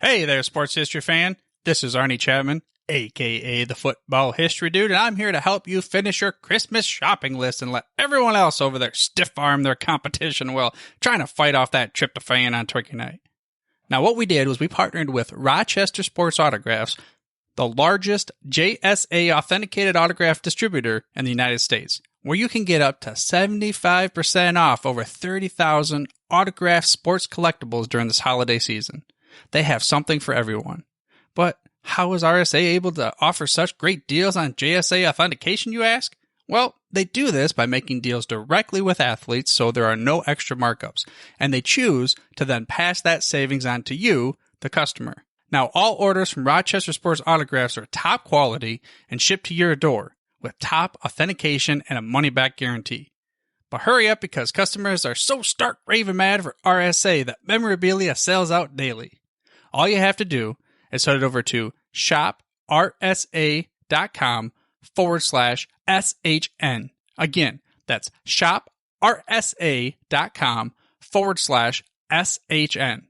Hey there, sports history fan. This is Arnie Chapman, a.k.a. the Football History Dude, and I'm here to help you finish your Christmas shopping list and let everyone else over there stiff-arm their competition while trying to fight off that tryptophan on Turkey Night. Now, what we did was we partnered with Rochester Sports Autographs, the largest JSA authenticated autograph distributor in the United States, where you can get up to 75% off over 30,000 autographed sports collectibles during this holiday season. They have something for everyone. But how is RSA able to offer such great deals on JSA authentication, you ask? Well, they do this by making deals directly with athletes so there are no extra markups, and they choose to then pass that savings on to you, the customer. Now, all orders from Rochester Sports Autographs are top quality and shipped to your door with top authentication and a money-back guarantee. But hurry up because customers are so stark raving mad for RSA that memorabilia sells out daily. All you have to do is head over to shoprsa.com/SHN. Again, that's shoprsa.com/SHN.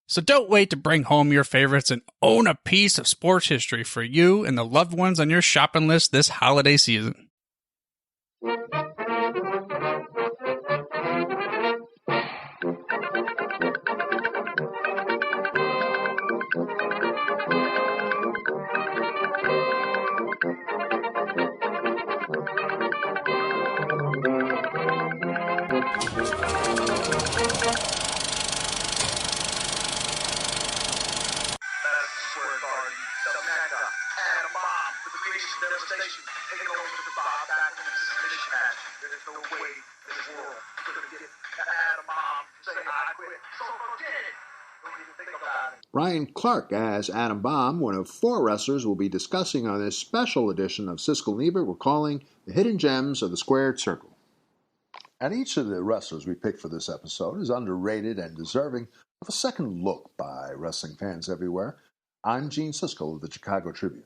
So don't wait to bring home your favorites and own a piece of sports history for you and the loved ones on your shopping list this holiday season. Bryan Clarke as Adam Bomb, one of four wrestlers we'll be discussing on this special edition of Siskel and Ebert we're calling The Hidden Gems of the Squared Circle. And each of the wrestlers we picked for this episode is underrated and deserving of a second look by wrestling fans everywhere. I'm Gene Siskel of the Chicago Tribune.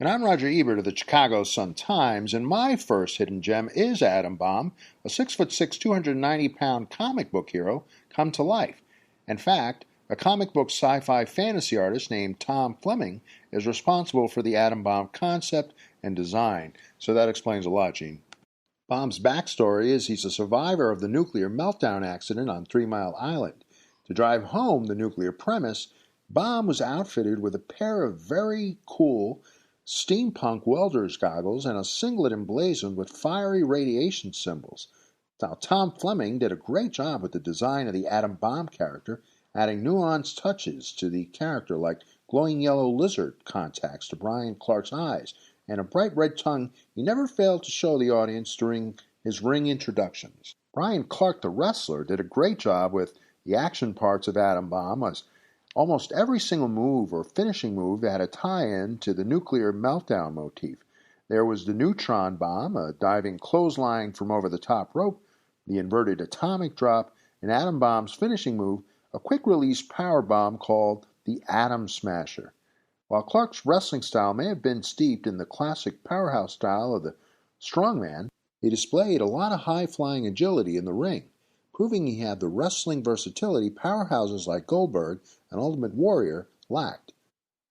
And I'm Roger Ebert of the Chicago Sun-Times, and my first hidden gem is Adam Bomb, a 6'6", 290-pound comic book hero come to life. In fact, a comic book sci-fi fantasy artist named Tom Fleming is responsible for the Adam Bomb concept and design, so that explains a lot, Gene. Bomb's backstory is he's a survivor of the nuclear meltdown accident on 3 Mile Island. To drive home the nuclear premise, Bomb was outfitted with a pair of very cool steampunk welder's goggles and a singlet emblazoned with fiery radiation symbols. Now, Tom Fleming did a great job with the design of the Adam Bomb character, adding nuanced touches to the character like glowing yellow lizard contacts to Bryan Clarke's eyes and a bright red tongue he never failed to show the audience during his ring introductions. Bryan Clarke, the wrestler, did a great job with the action parts of Adam Bomb, as almost every single move or finishing move had a tie-in to the nuclear meltdown motif. There was the neutron bomb, a diving clothesline from over the top rope, the inverted atomic drop, and Adam Bomb's finishing move, a quick-release power bomb called the Atom Smasher. While Clarke's wrestling style may have been steeped in the classic powerhouse style of the strongman, he displayed a lot of high-flying agility in the ring, proving he had the wrestling versatility powerhouses like Goldberg and Ultimate Warrior lacked.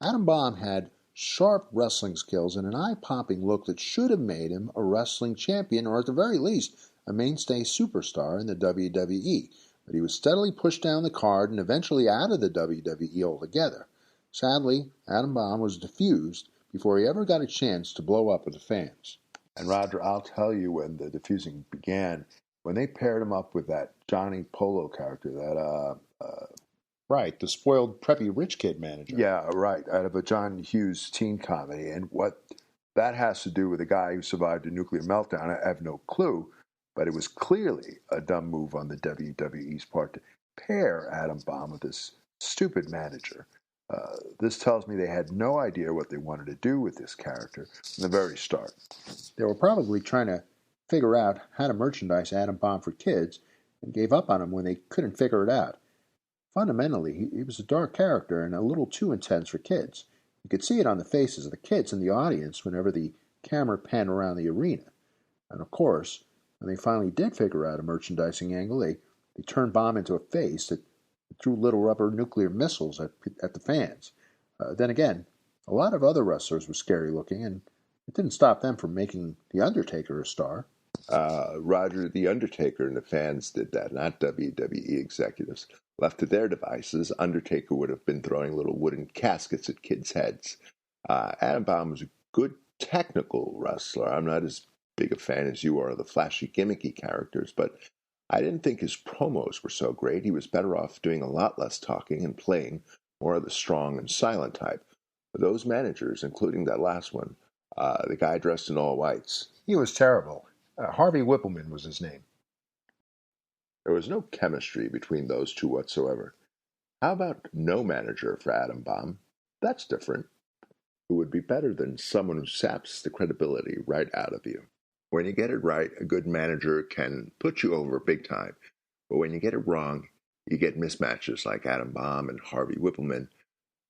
Adam Bomb had sharp wrestling skills and an eye-popping look that should have made him a wrestling champion, or at the very least, a mainstay superstar in the WWE. But he was steadily pushed down the card and eventually out of the WWE altogether. Sadly, Adam Bomb was diffused before he ever got a chance to blow up with the fans. And Roger, I'll tell you when the diffusing began, when they paired him up with that Johnny Polo character, that, Right, the spoiled, preppy rich kid manager. Yeah, right, out of a John Hughes teen comedy. And what that has to do with a guy who survived a nuclear meltdown, I have no clue. But it was clearly a dumb move on the WWE's part to pair Adam Bomb with this stupid manager. This tells me they had no idea what they wanted to do with this character from the very start. They were probably trying to figure out how to merchandise Adam Bomb for kids and gave up on him when they couldn't figure it out. Fundamentally, he was a dark character and a little too intense for kids. You could see it on the faces of the kids in the audience whenever the camera panned around the arena. And of course, when they finally did figure out a merchandising angle, they turned Bomb into a face that threw little rubber nuclear missiles at the fans. Then again, a lot of other wrestlers were scary looking, and it didn't stop them from making The Undertaker a star. Roger, The Undertaker and the fans did that, not WWE executives. Left to their devices, Undertaker would have been throwing little wooden caskets at kids' heads. Adam Bomb was a good technical wrestler. I'm not as big a fan as you are of the flashy, gimmicky characters, but I didn't think his promos were so great. He was better off doing a lot less talking and playing more of the strong and silent type. But those managers, including that last one, the guy dressed in all whites, He was terrible. Harvey Whippleman was his name. there was no chemistry between those two whatsoever. How about no manager for Adam Bomb? That's different. Who would be better than someone who saps the credibility right out of you? When you get it right, a good manager can put you over big time. But when you get it wrong, you get mismatches like Adam Bomb and Harvey Whippleman,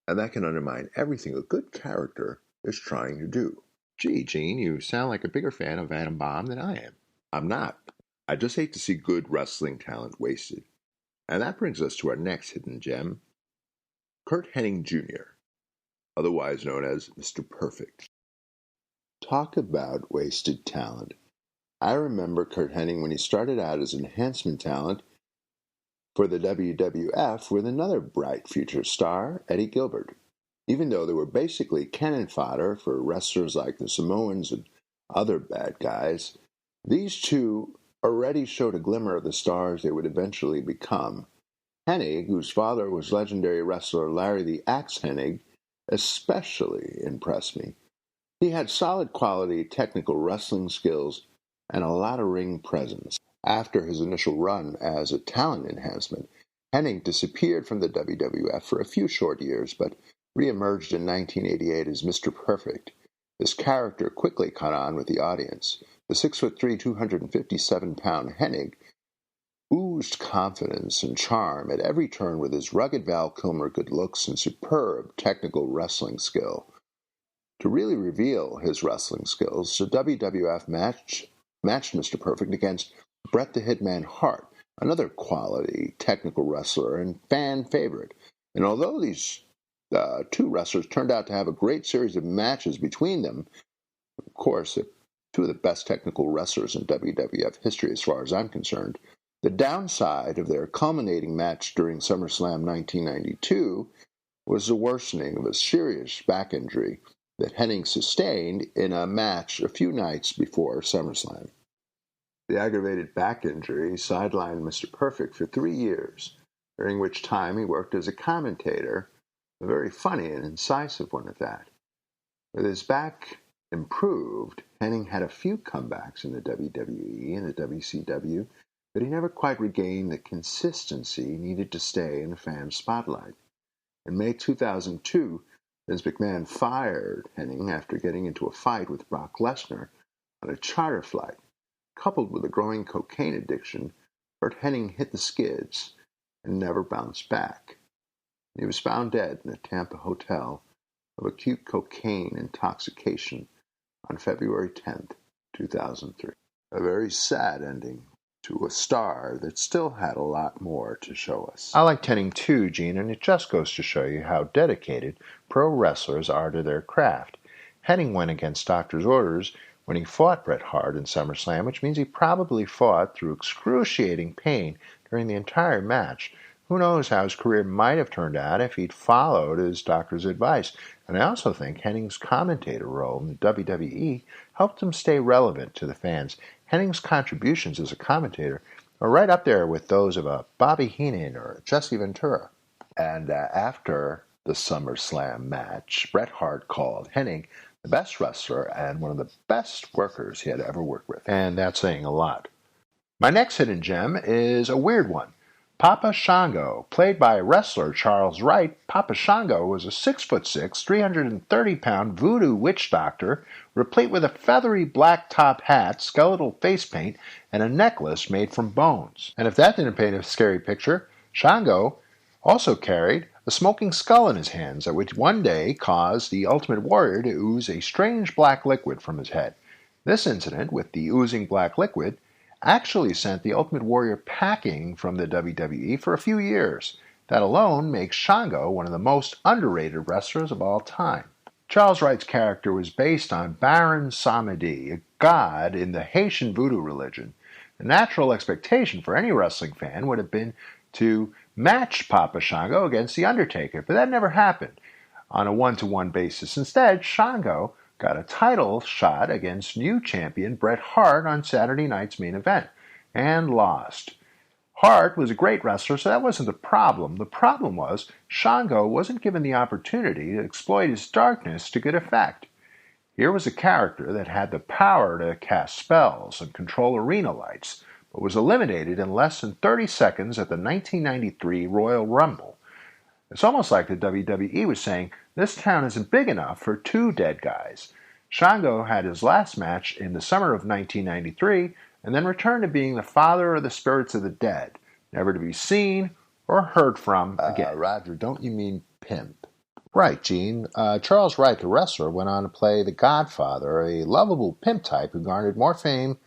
and that can undermine everything a good character is trying to do. Gee, Gene, you sound like a bigger fan of Adam Bomb than I am. I'm not. I just hate to see good wrestling talent wasted. And that brings us to our next hidden gem, Curt Hennig Jr., otherwise known as Mr. Perfect. Talk about wasted talent. I remember Curt Hennig when he started out as enhancement talent for the WWF with another bright future star, Eddie Gilbert. Even though they were basically cannon fodder for wrestlers like the Samoans and other bad guys, these two already showed a glimmer of the stars they would eventually become. Hennig, whose father was legendary wrestler Larry the Axe Hennig, especially impressed me. He had solid quality technical wrestling skills and a lot of ring presence. After his initial run as a talent enhancement, Hennig disappeared from the WWF for a few short years, but re-emerged in 1988 as Mr. Perfect. This character quickly caught on with the audience. The 6'3", 257-pound Hennig oozed confidence and charm at every turn with his rugged Val Kilmer good looks and superb technical wrestling skill. To really reveal his wrestling skills, the WWF matched Mr. Perfect against Bret the Hitman Hart, another quality technical wrestler and fan favorite. And although these two wrestlers turned out to have a great series of matches between them, of course, two of the best technical wrestlers in WWF history as far as I'm concerned, the downside of their culminating match during SummerSlam 1992 was the worsening of a serious back injury that Hennig sustained in a match a few nights before SummerSlam. The aggravated back injury sidelined Mr. Perfect for 3 years, during which time he worked as a commentator, a very funny and incisive one at that. With his back improved, Hennig had a few comebacks in the WWE and the WCW, but he never quite regained the consistency needed to stay in the fan spotlight. In May 2002, Vince McMahon fired Hennig after getting into a fight with Brock Lesnar on a charter flight. Coupled with a growing cocaine addiction, Curt Hennig hit the skids and never bounced back. He was found dead in a Tampa hotel of acute cocaine intoxication on February 10th, 2003. A very sad ending to a star that still had a lot more to show us. I like Hennig too, Gene, and it just goes to show you how dedicated pro wrestlers are to their craft. Hennig went against doctor's orders when he fought Bret Hart in SummerSlam, which means he probably fought through excruciating pain during the entire match. Who knows how his career might have turned out if he'd followed his doctor's advice. And I also think Hennig's commentator role in the WWE helped him stay relevant to the fans. Hennig's contributions as a commentator are right up there with those of a Bobby Heenan or Jesse Ventura. And after the SummerSlam match, Bret Hart called Hennig the best wrestler and one of the best workers he had ever worked with. And that's saying a lot. My next hidden gem is a weird one. Papa Shango. Played by wrestler Charles Wright, Papa Shango was a 6'6", 330-pound voodoo witch doctor, replete with a feathery black top hat, skeletal face paint, and a necklace made from bones. And if that didn't paint a scary picture, Shango also carried a smoking skull in his hands that would one day cause the Ultimate Warrior to ooze a strange black liquid from his head. This incident with the oozing black liquid actually sent the Ultimate Warrior packing from the WWE for a few years. That alone makes Shango one of the most underrated wrestlers of all time. Charles Wright's character was based on Baron Samedi, a god in the Haitian voodoo religion. The natural expectation for any wrestling fan would have been to match Papa Shango against The Undertaker, but that never happened on a one-to-one basis. Instead, Shango got a title shot against new champion Bret Hart on Saturday night's main event, and lost. Hart was a great wrestler, so that wasn't the problem. The problem was Shango wasn't given the opportunity to exploit his darkness to good effect. Here was a character that had the power to cast spells and control arena lights, but was eliminated in less than 30 seconds at the 1993 Royal Rumble. It's almost like the WWE was saying, this town isn't big enough for two dead guys. Shango had his last match in the summer of 1993 and then returned to being the father of the spirits of the dead, never to be seen or heard from again. Roger, don't you mean pimp? Right, Gene. Charles Wright, the wrestler, went on to play the Godfather, a lovable pimp type who garnered more fame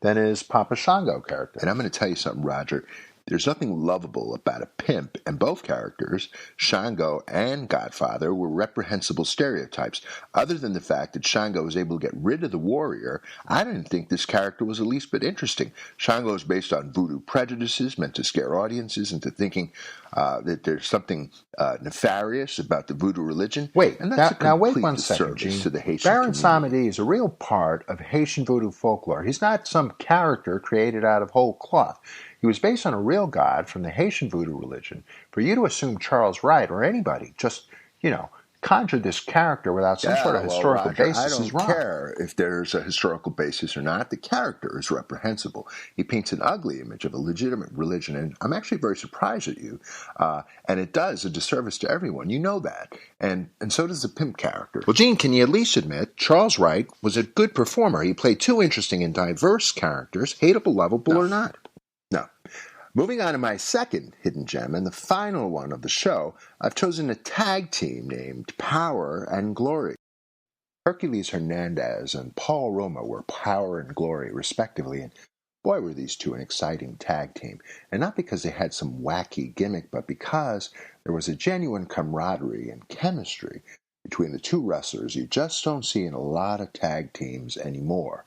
than his Papa Shango character. And I'm going to tell you something, Roger. There's nothing lovable about a pimp, and both characters, Shango and Godfather, were reprehensible stereotypes. Other than the fact that Shango was able to get rid of the warrior, I didn't think this character was the least bit interesting. Shango is based on voodoo prejudices meant to scare audiences into thinking that there's something nefarious about the voodoo religion. Wait, and that's now wait one second, Gene. Gene. To the Haitian Baron community. Samedi is a real part of Haitian voodoo folklore. He's not some character created out of whole cloth. He was based on a real god from the Haitian voodoo religion. For you to assume Charles Wright or anybody just, conjured this character without some sort of historical Roger, basis is wrong. I don't care if there's a historical basis or not. The character is reprehensible. He paints an ugly image of a legitimate religion, and I'm actually very surprised at you. And it does a disservice to everyone. You know that. And so does the pimp character. Well, Gene, can you at least admit Charles Wright was a good performer? He played two interesting and diverse characters, hateable, lovable, or not. No. Moving on to my second hidden gem, and the final one of the show, I've chosen a tag team named Power and Glory. Hercules Hernandez and Paul Roma were Power and Glory, respectively, and boy, were these two an exciting tag team. And not because they had some wacky gimmick, but because there was a genuine camaraderie and chemistry between the two wrestlers you just don't see in a lot of tag teams anymore.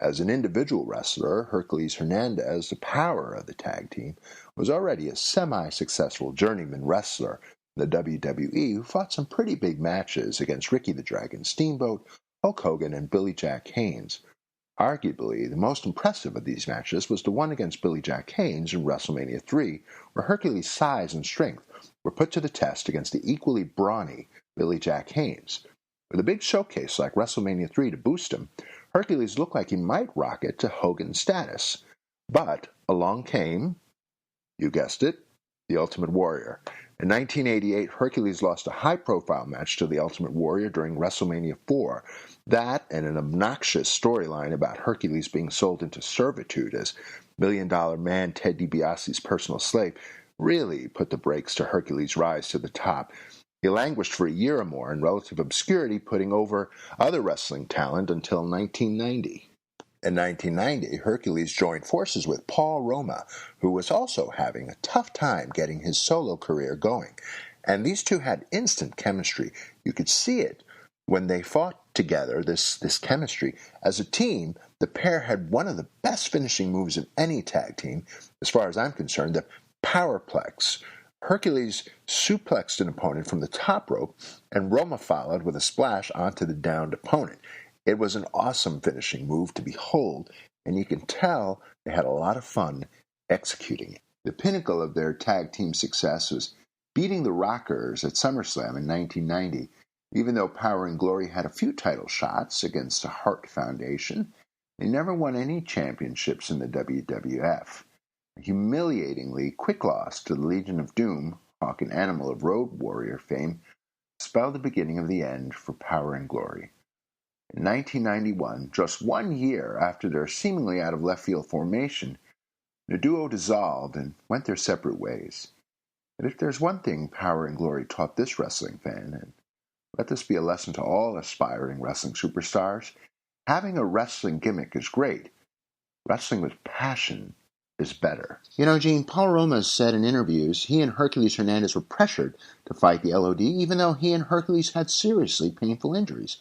As an individual wrestler, Hercules Hernandez, the power of the tag team, was already a semi-successful journeyman wrestler in the WWE who fought some pretty big matches against Ricky the Dragon Steamboat, Hulk Hogan, and Billy Jack Haynes. Arguably, the most impressive of these matches was the one against Billy Jack Haynes in WrestleMania 3, where Hercules' size and strength were put to the test against the equally brawny Billy Jack Haynes. With a big showcase like WrestleMania 3 to boost him, Hercules looked like he might rocket to Hogan's status. But along came, you guessed it, the Ultimate Warrior. In 1988, Hercules lost a high-profile match to the Ultimate Warrior during WrestleMania 4. That and an obnoxious storyline about Hercules being sold into servitude as million-dollar man Ted DiBiase's personal slave really put the brakes to Hercules' rise to the top. He languished for a year or more in relative obscurity, putting over other wrestling talent until 1990. In 1990, Hercules joined forces with Paul Roma, who was also having a tough time getting his solo career going. And these two had instant chemistry. You could see it when they fought together, this chemistry. As a team, the pair had one of the best finishing moves of any tag team, as far as I'm concerned, the Powerplex. Hercules suplexed an opponent from the top rope, and Roma followed with a splash onto the downed opponent. It was an awesome finishing move to behold, and you can tell they had a lot of fun executing it. The pinnacle of their tag team success was beating the Rockers at SummerSlam in 1990. Even though Power and Glory had a few title shots against the Hart Foundation, they never won any championships in the WWF. A humiliatingly quick loss to the Legion of Doom, Hawk and Animal of Road Warrior fame, spelled the beginning of the end for Power and Glory. In 1991, just 1 year after their seemingly out-of-left-field formation, the duo dissolved and went their separate ways. But if there's one thing Power and Glory taught this wrestling fan, and let this be a lesson to all aspiring wrestling superstars, having a wrestling gimmick is great. Wrestling with passion is better. You know, Gene, Paul Roma has said in interviews he and Hercules Hernandez were pressured to fight the LOD, even though he and Hercules had seriously painful injuries.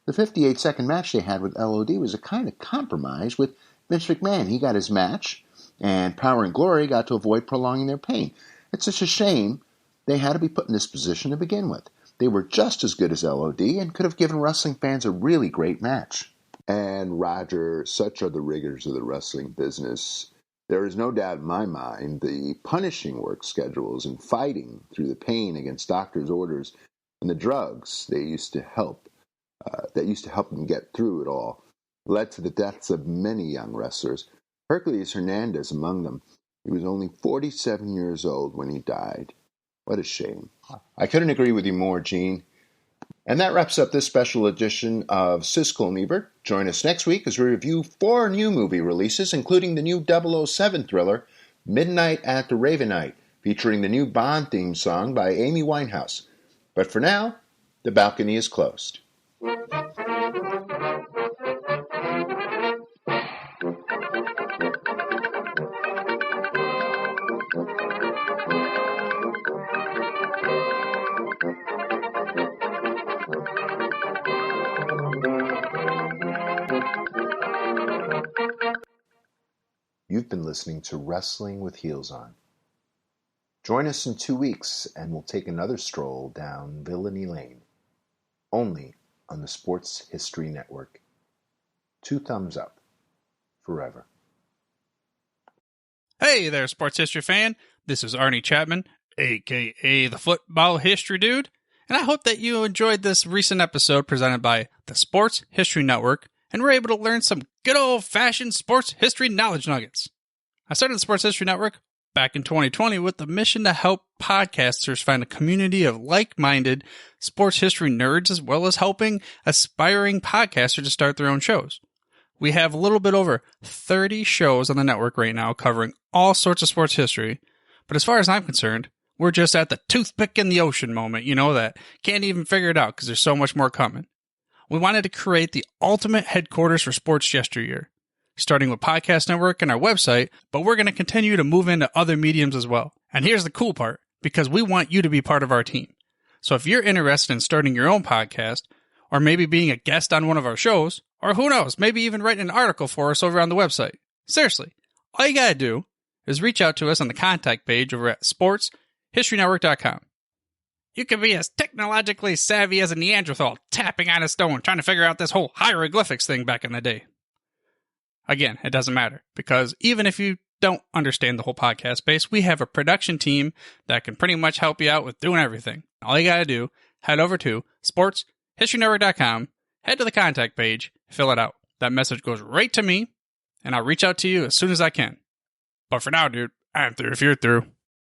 The 58-second match they had with LOD was a kind of compromise with Vince McMahon. He got his match, and Power and Glory got to avoid prolonging their pain. It's such a shame they had to be put in this position to begin with. They were just as good as LOD and could have given wrestling fans a really great match. And Roger, such are the rigors of the wrestling business. There is no doubt in my mind the punishing work schedules and fighting through the pain against doctors' orders and the drugs that used to help them get through it all led to the deaths of many young wrestlers. Hercules Hernandez among them. He was only 47 years old when he died. What a shame. I couldn't agree with you more, Gene. And that wraps up this special edition of Siskel and Ebert. Join us next week as we review 4 new movie releases, including the new 007 thriller, Midnight at the Ravenite, featuring the new Bond theme song by Amy Winehouse. But for now, the balcony is closed. You've been listening to Wrestling with Heels On. Join us in 2 weeks and we'll take another stroll down Villainy Lane, only on the Sports History Network. 2 thumbs up, forever. Hey there, sports history fan. This is Arnie Chapman, a.k.a. the Football History Dude, and I hope that you enjoyed this recent episode presented by the Sports History Network and were able to learn some good old-fashioned sports history knowledge nuggets. I started the Sports History Network back in 2020 with the mission to help podcasters find a community of like-minded sports history nerds, as well as helping aspiring podcasters to start their own shows. We have a little bit over 30 shows on the network right now covering all sorts of sports history, but as far as I'm concerned, we're just at the toothpick in the ocean moment, you know, that can't even figure it out because there's so much more coming. We wanted to create the ultimate headquarters for sports yesteryear, starting with Podcast Network and our website, but we're going to continue to move into other mediums as well. And here's the cool part, because we want you to be part of our team. So if you're interested in starting your own podcast, or maybe being a guest on one of our shows, or who knows, maybe even writing an article for us over on the website. Seriously, all you gotta do is reach out to us on the contact page over at sportshistorynetwork.com. You can be as technologically savvy as a Neanderthal tapping on a stone trying to figure out this whole hieroglyphics thing back in the day. Again, it doesn't matter, because even if you don't understand the whole podcast space, we have a production team that can pretty much help you out with doing everything. All you gotta do, head over to sportshistorynetwork.com, head to the contact page, fill it out. That message goes right to me, and I'll reach out to you as soon as I can. But for now, dude, I'm through if you're through.